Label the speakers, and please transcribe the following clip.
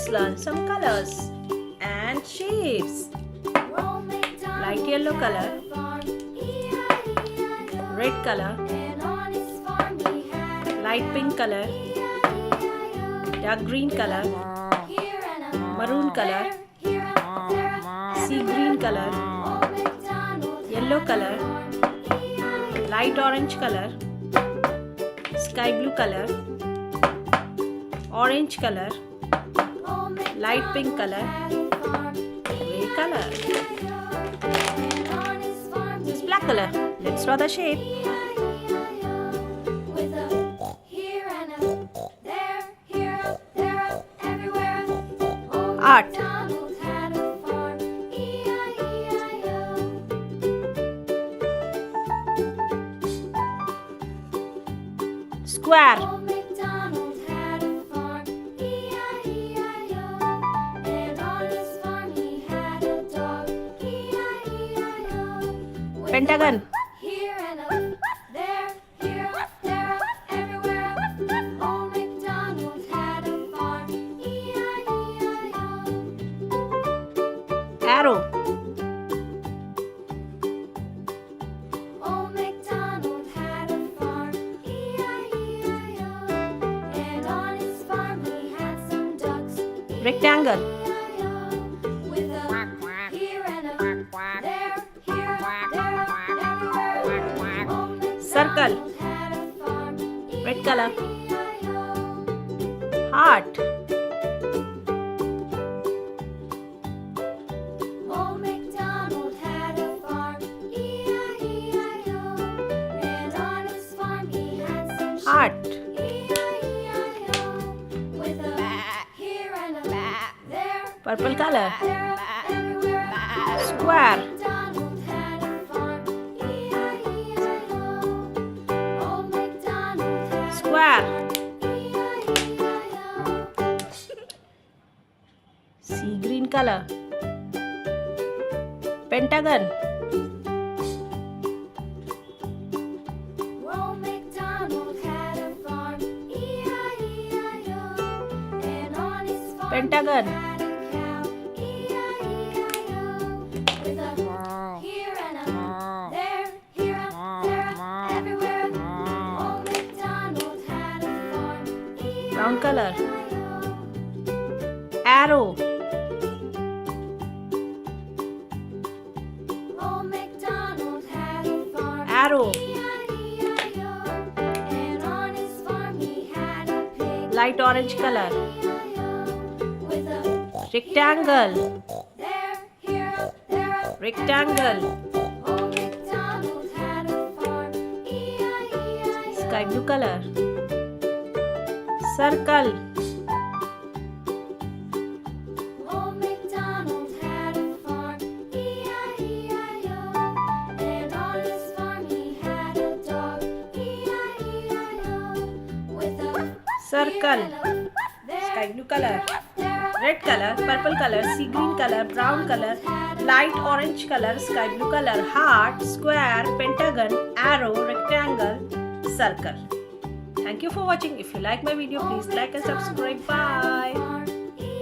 Speaker 1: let's learn some colors and shapes. Light yellow color, red color, light pink color, dark green color, maroon color, sea green color, yellow color, light orange color, sky blue color, orange color, light pink color, gray color. This black color. Let's draw the shape. Art. Square. Pentagon. Arrow. Rectangle. Circle. Red color. Heart. Heart. Purple color. Square. Square. Sea green color. Pentagon. Pentagon. Brown color. Arrow. Arrow. Light orange color. Rectangle. Rectangle. Sky blue color. Circle. Circle. Sky blue color. Red color, purple color, sea green color, brown color, light orange color, sky blue color, heart, square, pentagon, arrow, rectangle, circle. Thank you for watching. If you like my video, please like and subscribe. Bye.